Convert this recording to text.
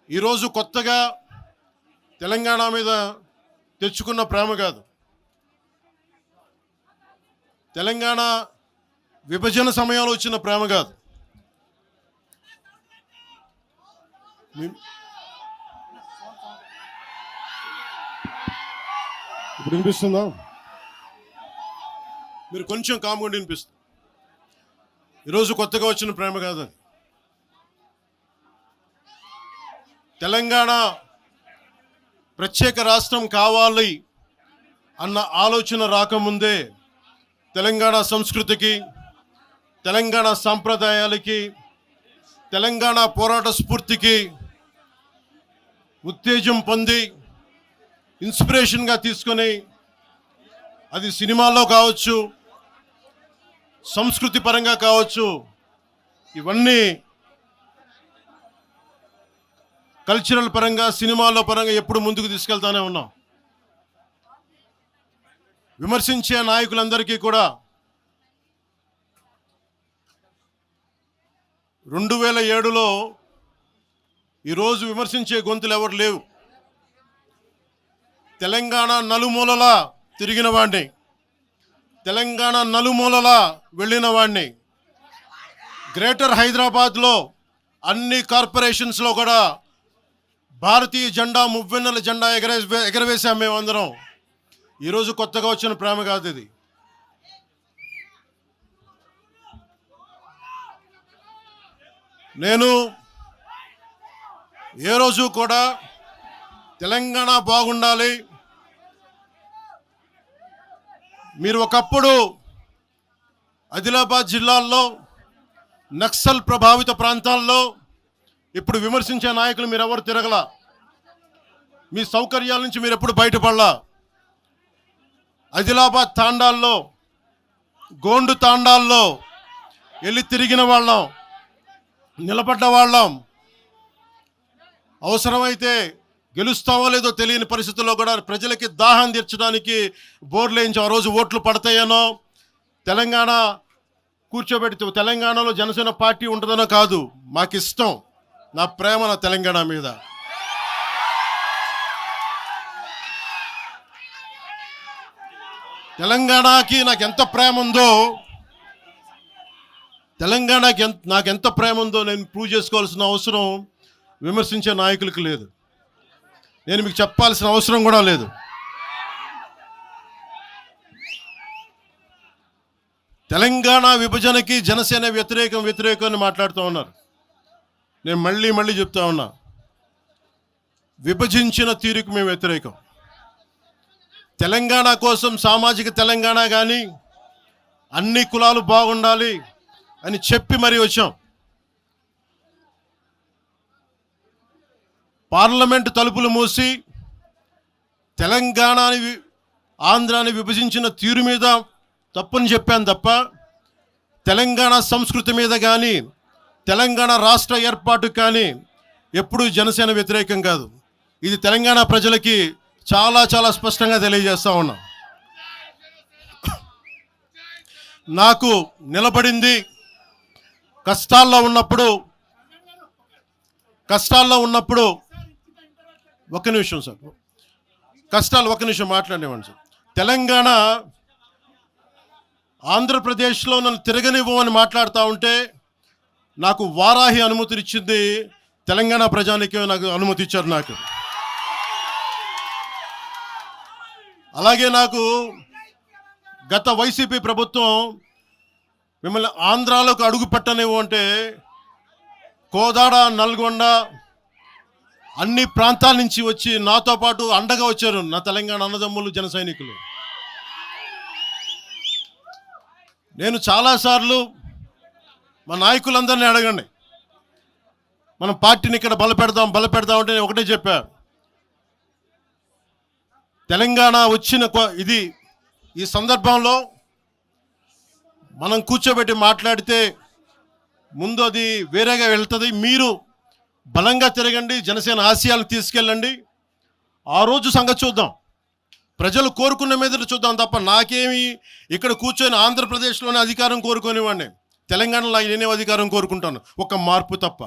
ఈరోజు కొత్తగా తెలంగాణ మీద తెచ్చుకున్న ప్రేమ కాదు. తెలంగాణ విభజన సమయంలో వచ్చిన ప్రేమ కాదు. ఇప్పుడు వినిపిస్తుందా? మీరు కొంచెం కామ్గా వినిపిస్తుంది. ఈరోజు కొత్తగా వచ్చిన ప్రేమ కాదు అది. తెలంగాణ ప్రత్యేక రాష్ట్రం కావాలి అన్న ఆలోచన రాకముందే తెలంగాణ సంస్కృతికి, తెలంగాణ సాంప్రదాయాలకి, తెలంగాణ పోరాట స్ఫూర్తికి ఉత్తేజం పొంది ఇన్స్పిరేషన్గా తీసుకొని అది సినిమాల్లో కావచ్చు, సంస్కృతి పరంగా కావచ్చు, ఇవన్నీ కల్చరల్ పరంగా సినిమాల్లో పరంగా ఎప్పుడు ముందుకు తీసుకెళ్తానే ఉన్నాం. విమర్శించే నాయకులందరికీ కూడా 2007లో ఈరోజు విమర్శించే గొంతులు ఎవరు లేవు. తెలంగాణ నలుమూలలా తిరిగిన వాడిని, తెలంగాణ నలుమూలలా వెళ్ళిన వాడిని, గ్రేటర్ హైదరాబాద్లో అన్ని కార్పొరేషన్స్లో కూడా భారతీయ జెండా, మువ్వెన్నెల జెండా ఎగరవేశాం మేమందరం. ఈరోజు కొత్తగా వచ్చిన ప్రేమ కాదు ఇది. నేను ఏ రోజు కూడా తెలంగాణ బాగుండాలి, మీరు ఒకప్పుడు ఆదిలాబాద్ జిల్లాల్లో నక్సల్ ప్రభావిత ప్రాంతాల్లో ఇప్పుడు విమర్శించే నాయకులు మీరెవరు తిరగల, మీ సౌకర్యాల నుంచి మీరు ఎప్పుడు బయటపడలా. ఆదిలాబాద్ తాండాల్లో, గోండు తాండాల్లో వెళ్ళి తిరిగిన వాళ్ళం, నిలబడ్డ వాళ్ళం. అవసరమైతే గెలుస్తామో లేదో తెలియని పరిస్థితుల్లో కూడా ప్రజలకి దాహం తీర్చడానికి బోర్లు వేయించి ఆ రోజు ఓట్లు పడతాయనో, తెలంగాణ కూర్చోబెడితే తెలంగాణలో జనసేన పార్టీ ఉంటుందనో కాదు, మాకు ఇష్టం, నా ప్రేమ నా తెలంగాణ మీద. తెలంగాణకి నాకు ఎంత ప్రేమ ఉందో, తెలంగాణకి నాకెంత ప్రేమ ఉందో నేను ప్రూవ్ చేసుకోవాల్సిన అవసరం విమర్శించే నాయకులకు లేదు. నేను మీకు చెప్పాల్సిన అవసరం కూడా లేదు. తెలంగాణ విభజనకి జనసేన వ్యతిరేకం అని మాట్లాడుతూ ఉన్నారు. నేను మళ్ళీ చెప్తా ఉన్నా, విభజించిన తీరుకు మేము వ్యతిరేకం. తెలంగాణ కోసం సామాజిక తెలంగాణ కానీ అన్ని కులాలు బాగుండాలి అని చెప్పి మరీ వచ్చాం. పార్లమెంటు తలుపులు మూసి తెలంగాణని, ఆంధ్రాని విభజించిన తీరు మీద తప్పని చెప్పాను తప్ప తెలంగాణ సంస్కృతి మీద కానీ, తెలంగాణ రాష్ట్ర ఏర్పాటు కానీ ఎప్పుడూ జనసేన వ్యతిరేకం కాదు. ఇది తెలంగాణ ప్రజలకి చాలా స్పష్టంగా తెలియజేస్తా ఉన్నా. నాకు నిలబడింది కష్టాల్లో ఉన్నప్పుడు ఒక నిమిషం సార్, ఒక నిమిషం మాట్లాడేవాడిని సార్. తెలంగాణ ఆంధ్రప్రదేశ్లో నన్ను తిరగనివ్వమని మాట్లాడుతూ ఉంటే నాకు వారాహి అనుమతి ఇచ్చింది తెలంగాణ ప్రజానికి, నాకు అనుమతి ఇచ్చారు. నాకు అలాగే నాకు గత వైసీపీ ప్రభుత్వం మిమ్మల్ని ఆంధ్రాలోకి అడుగు పెట్టనివ్వు అంటే కోదాడ, నల్గొండ అన్ని ప్రాంతాల నుంచి వచ్చి నాతో పాటు అండగా వచ్చారు నా తెలంగాణ అన్నదమ్ములు, జన సైనికులు. నేను చాలాసార్లు మా నాయకులందరినీ అడగండి, మనం పార్టీని ఇక్కడ బలపెడదాం అంటే నేను ఒకటే చెప్పా, తెలంగాణ వచ్చిన ఈ సందర్భంలో మనం కూర్చోబెట్టి మాట్లాడితే ముందు అది వేరేగా వెళ్తుంది. మీరు బలంగా తిరగండి, జనసేన ఆశయాలను తీసుకెళ్ళండి, ఆ రోజు సంగతి చూద్దాం, ప్రజలు కోరుకున్న మీద చూద్దాం తప్ప నాకేమి ఇక్కడ కూర్చొని ఆంధ్రప్రదేశ్లోనే అధికారం కోరుకునేవాడిని, తెలంగాణలో నేనే అధికారం కోరుకుంటాను, ఒక మార్పు తప్ప.